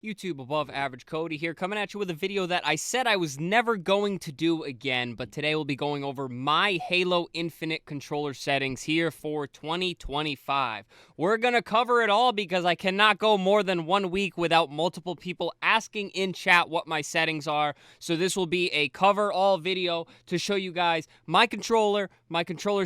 YouTube above average Cody here, coming at you with a video that I said I was never going to do again, but today we'll be going over my Halo Infinite controller settings here for 2025. We're going to cover it all because I cannot go more than 1 week without multiple people asking in chat what my settings are. So this will be a cover all video to show you guys my controller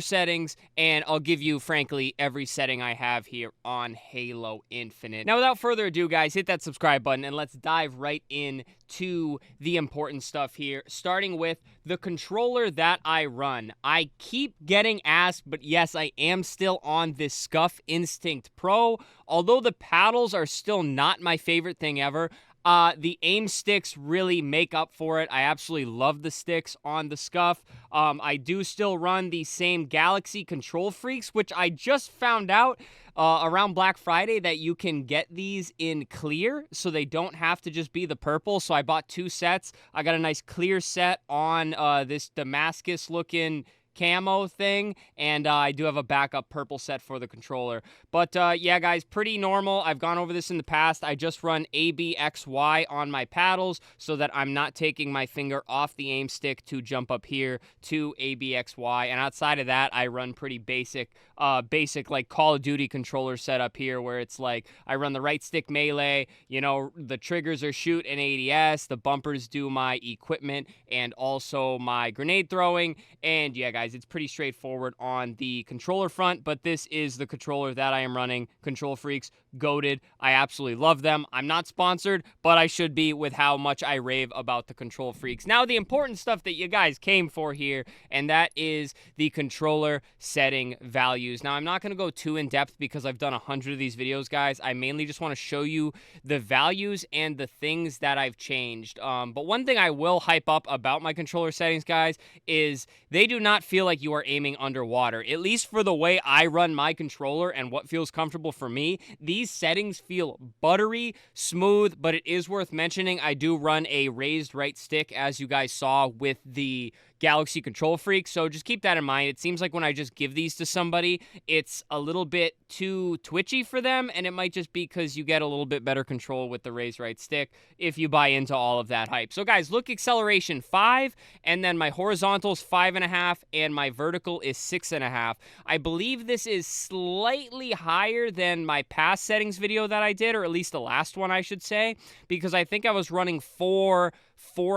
settings, and I'll give you, frankly, every setting I have here on Halo Infinite. Now, without further ado, guys, hit that subscribe button and let's dive right in to the important stuff here, starting with the controller that I run. I keep getting asked, but yes, I am still on this Scuff Instinct Pro. Although the paddles are still not my favorite thing ever, the aim sticks really make up for it. I absolutely love the sticks on the Scuff. I do still run the same Galaxy Control Freaks, which I just found out around Black Friday that you can get these in clear, so they don't have to just be the purple. So I bought 2 sets. I got a nice clear set on this Damascus-looking camo thing, and I do have a backup purple set for the controller. But yeah, guys, pretty normal. I've gone over this in the past. I just run ABXY on my paddles so that I'm not taking my finger off the aim stick to jump up here to ABXY. And outside of that, I run pretty basic like Call of Duty controller setup here, where it's like I run the right stick melee, you know, the triggers are shoot and ADS, the bumpers do my equipment and also my grenade throwing. And yeah, guys, it's pretty straightforward on the controller front, but this is the controller that I am running. Control Freaks, goated. I absolutely love them. I'm not sponsored, but I should be with how much I rave about the Control Freaks. Now, the important stuff that you guys came for here, and that is the controller setting values. Now, I'm not going to go too in depth because I've done 100 of these videos, guys. I mainly just want to show you the values and the things that I've changed. But one thing I will hype up about my controller settings, guys, is they do not feel like you are aiming underwater. At least for the way I run my controller and what feels comfortable for me, these settings feel buttery, smooth, but it is worth mentioning I do run a raised right stick, as you guys saw with the Galaxy Control Freak, so just keep that in mind. It seems like when I just give these to somebody, it's a little bit too twitchy for them, and it might just be because you get a little bit better control with the raised right stick if you buy into all of that hype. So guys, look acceleration 5, and then my horizontal's 5.5, and my vertical is 6.5. I believe this is slightly higher than my past settings video that I did, or at least the last one, I should say, because I think I was running 4.5,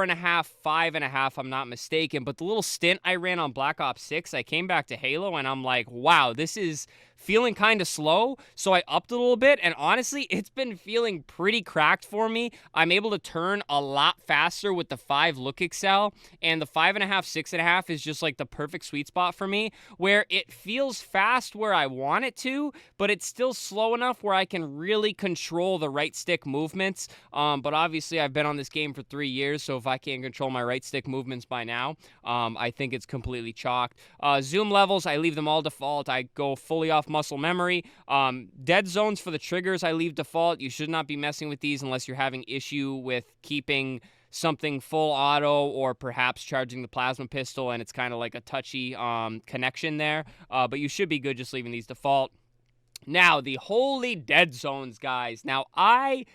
5.5, I'm not mistaken. But the little stint I ran on Black Ops 6, I came back to Halo and I'm like, wow, this is feeling kind of slow. So I upped a little bit, and honestly, it's been feeling pretty cracked for me. I'm able to turn a lot faster with the 5 look excel, and the 5.5, 6.5 is just like the perfect sweet spot for me, where it feels fast where I want it to, but it's still slow enough where I can really control the right stick movements. But obviously, I've been on this game for 3 years, so if I can't control my right stick movements by now, I think it's completely chalked. Zoom levels, I leave them all default. I go fully off muscle memory. Dead zones for the triggers, I leave default. You should not be messing with these unless you're having issue with keeping something full auto or perhaps charging the plasma pistol and it's kind of like a touchy connection there. But you should be good just leaving these default. Now, the holy dead zones, guys. Now, I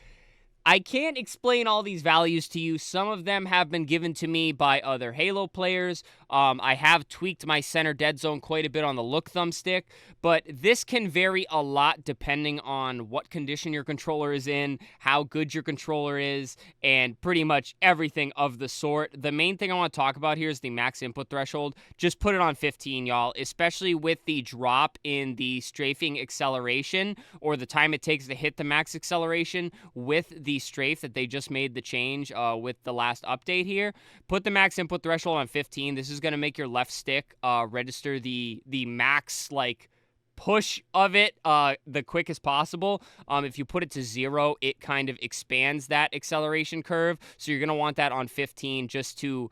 can't explain all these values to you. Some of them have been given to me by other Halo players. I have tweaked my center dead zone quite a bit on the look thumbstick, but this can vary a lot depending on what condition your controller is in, how good your controller is, and pretty much everything of the sort. The main thing I want to talk about here is the max input threshold. Just put it on 15, y'all, especially with the drop in the strafing acceleration or the time it takes to hit the max acceleration with the strafe that they just made the change with the last update here. Put the max input threshold on 15. This is going to make your left stick register the max like push of it the quickest possible. If you put it to 0, it kind of expands that acceleration curve, so you're going to want that on 15 just to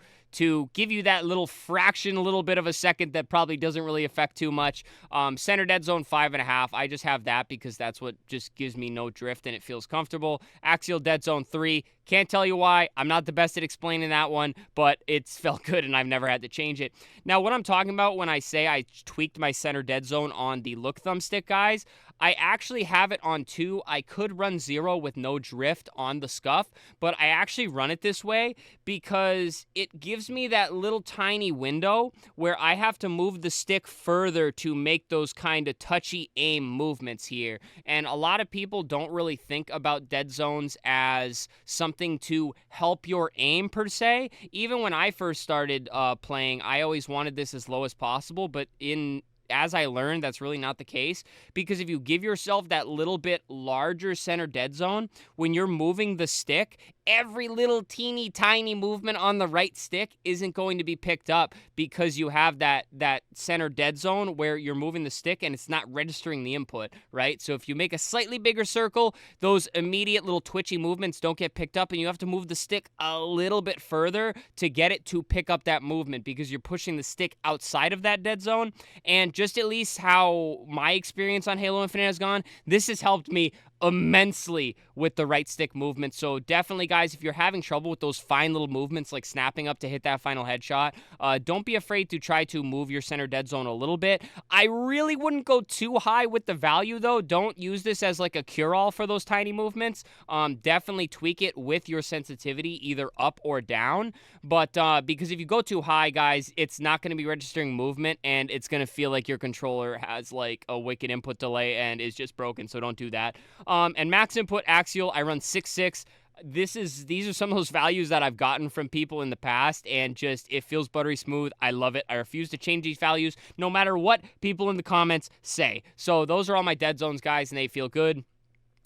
give you that little fraction, a little bit of a second that probably doesn't really affect too much. Center dead zone 5.5. I just have that because that's what just gives me no drift and it feels comfortable. Axial dead zone 3. Can't tell you why. I'm not the best at explaining that one, but it's felt good and I've never had to change it. Now, what I'm talking about when I say I tweaked my center dead zone on the look thumbstick, guys, I actually have it on 2. I could run 0 with no drift on the scuff, but I actually run it this way because it gives me that little tiny window where I have to move the stick further to make those kind of touchy aim movements here. And a lot of people don't really think about dead zones as something to help your aim per se. Even when I first started playing, I always wanted this as low as possible, but as I learned, that's really not the case, because if you give yourself that little bit larger center dead zone, when you're moving the stick, every little teeny tiny movement on the right stick isn't going to be picked up because you have that center dead zone where you're moving the stick and it's not registering the input, right? So if you make a slightly bigger circle, those immediate little twitchy movements don't get picked up, and you have to move the stick a little bit further to get it to pick up that movement because you're pushing the stick outside of that dead zone. And just at least how my experience on Halo Infinite has gone, this has helped me immensely with the right stick movement. So definitely, guys, if you're having trouble with those fine little movements like snapping up to hit that final headshot, don't be afraid to try to move your center dead zone a little bit. I really wouldn't go too high with the value, though. Don't use this as like a cure-all for those tiny movements. Definitely tweak it with your sensitivity, either up or down. But because if you go too high, guys, it's not going to be registering movement, and it's going to feel like your controller has like a wicked input delay and is just broken. So don't do that. And max input axial, I run 6.6. These are some of those values that I've gotten from people in the past, and just it feels buttery smooth. I love it. I refuse to change these values no matter what people in the comments say. So those are all my dead zones, guys, and they feel good.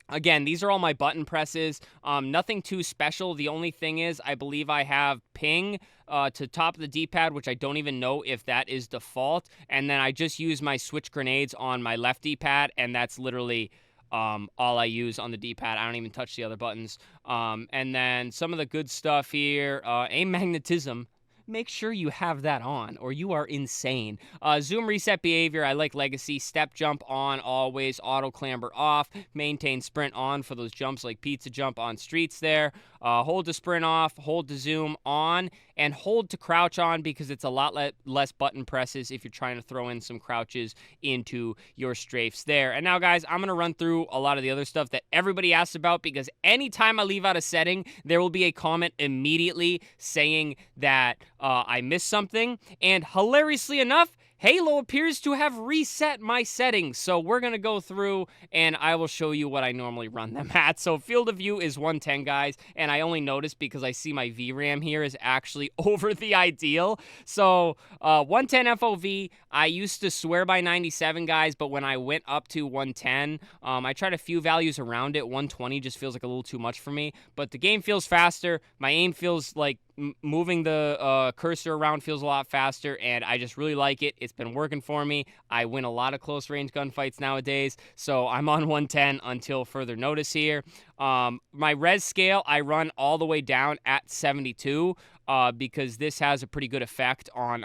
Again, these are all my button presses. Nothing too special. The only thing is, I believe I have ping to top of the D-pad, which I don't even know if that is default. And then I just use my switch grenades on my left D-pad, and that's literally all I use on the D-pad. I don't even touch the other buttons. And then some of the good stuff here, aim magnetism. Make sure you have that on, or you are insane. Zoom reset behavior, I like legacy. Step jump on always, auto clamber off, maintain sprint on for those jumps like pizza jump on streets there. Hold to sprint off, hold to zoom on, and hold to crouch on because it's a lot less button presses if you're trying to throw in some crouches into your strafes there. And now, guys, I'm going to run through a lot of the other stuff that everybody asks about, because anytime I leave out a setting, there will be a comment immediately saying that I missed something. And hilariously enough, Halo appears to have reset my settings, so we're going to go through and I will show you what I normally run them at. So field of view is 110, guys, and I only noticed because I see my VRAM here is actually over the ideal. So 110 FOV, I used to swear by 97, guys, but when I went up to 110, I tried a few values around it. 120 just feels like a little too much for me, but the game feels faster. My aim feels like moving the cursor around feels a lot faster, and I just really like it. It's been working for me. I win a lot of close range gunfights nowadays, so I'm on 110 until further notice here. My res scale, I run all the way down at 72 because this has a pretty good effect on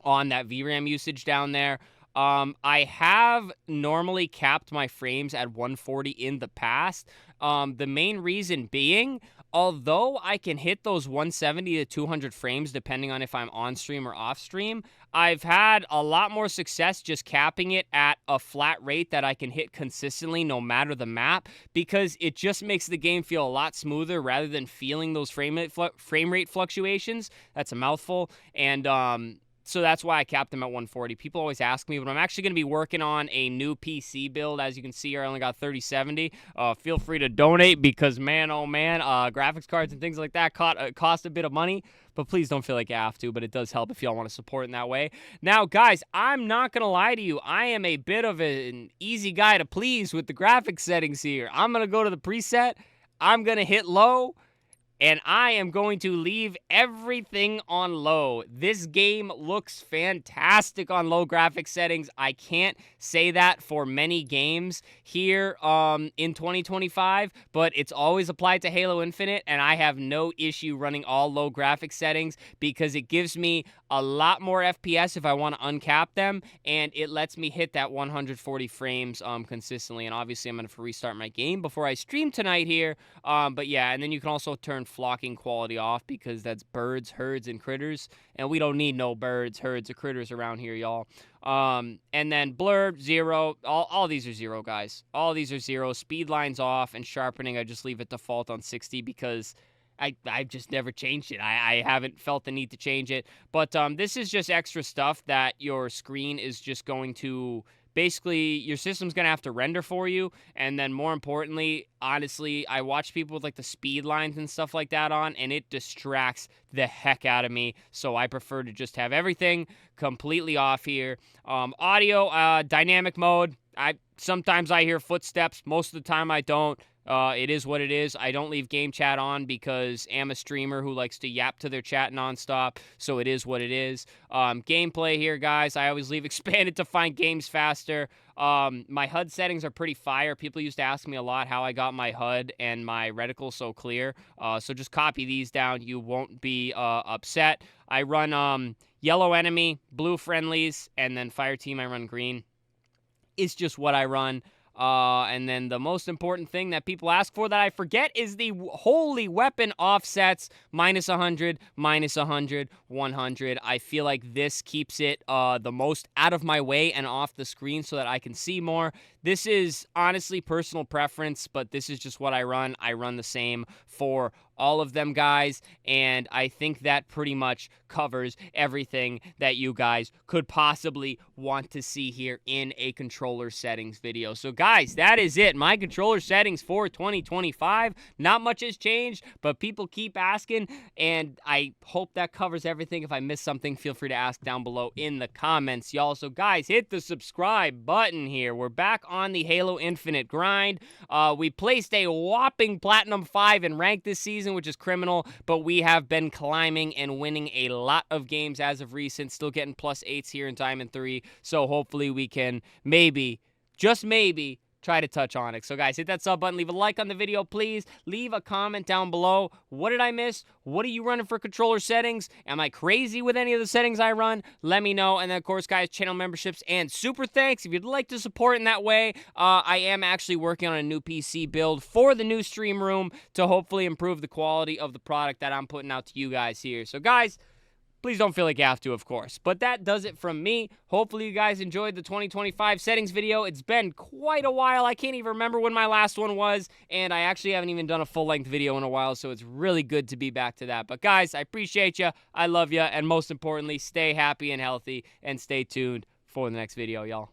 that VRAM usage down there. I have normally capped my frames at 140 in the past. The main reason being, although I can hit those 170 to 200 frames depending on if I'm on stream or off stream, I've had a lot more success just capping it at a flat rate that I can hit consistently no matter the map, because it just makes the game feel a lot smoother rather than feeling those frame rate fluctuations. That's a mouthful. And so that's why I capped them at 140. People always ask me, but I'm actually going to be working on a new PC build. As you can see here, I only got 3070. Feel free to donate because, man, oh man, graphics cards and things like that cost a bit of money. But please don't feel like you have to, but it does help if y'all want to support in that way. Now, guys, I'm not going to lie to you. I am a bit of an easy guy to please with the graphics settings here. I'm going to go to the preset. I'm going to hit low. And I am going to leave everything on low. This game looks fantastic on low graphics settings. I can't say that for many games here in 2025, but it's always applied to Halo Infinite, and I have no issue running all low graphics settings because it gives me a lot more FPS if I want to uncap them, and it lets me hit that 140 frames consistently. And obviously, I'm going to restart my game before I stream tonight here. But yeah, and then you can also turn flocking quality off because that's birds, herds, and critters. And we don't need no birds, herds, or critters around here, y'all. And then blur, 0. All these are 0, guys. All these are 0. Speed line's off, and sharpening, I just leave it default on 60 because I've just never changed it. I haven't felt the need to change it. But this is just extra stuff that your screen is just going to... Basically, your system's going to have to render for you. And then more importantly, honestly, I watch people with like the speed lines and stuff like that on, and it distracts the heck out of me. So I prefer to just have everything completely off here. Audio, dynamic mode. Sometimes I hear footsteps. Most of the time I don't. It is what it is. I don't leave game chat on because I'm a streamer who likes to yap to their chat nonstop, so it is what it is. Gameplay here, guys. I always leave expanded to find games faster. My HUD settings are pretty fire. People used to ask me a lot how I got my HUD and my reticle so clear. So just copy these down. You won't be upset. I run yellow enemy, blue friendlies, and then fire team I run green. It's just what I run. And then the most important thing that people ask for that I forget is the holy weapon offsets. -100, -100, 100. I feel like this keeps it the most out of my way and off the screen so that I can see more. This is honestly personal preference, but this is just what I run. I run the same for all of them, guys, and I think that pretty much covers everything that you guys could possibly want to see here in a controller settings video. So, guys, that is it. My controller settings for 2025. Not much has changed, but people keep asking, and I hope that covers everything. If I missed something, feel free to ask down below in the comments, y'all. So, guys, hit the subscribe button here. We're back on the Halo Infinite grind. We placed a whopping Platinum 5 in rank this season, which is criminal, but we have been climbing and winning a lot of games as of recent, still getting +8s here in Diamond 3, so hopefully we can maybe, just maybe, try to touch Onyx. So guys, hit that sub button, leave a like on the video, please. Leave a comment down below. What did I miss? What are you running for controller settings? Am I crazy with any of the settings I run? Let me know. And then, of course, guys, channel memberships and super thanks. If you'd like to support in that way, I am actually working on a new PC build for the new stream room to hopefully improve the quality of the product that I'm putting out to you guys here. So, guys, please don't feel like you have to, of course. But that does it from me. Hopefully you guys enjoyed the 2025 settings video. It's been quite a while. I can't even remember when my last one was. And I actually haven't even done a full-length video in a while. So it's really good to be back to that. But guys, I appreciate you. I love you. And most importantly, stay happy and healthy. And stay tuned for the next video, y'all.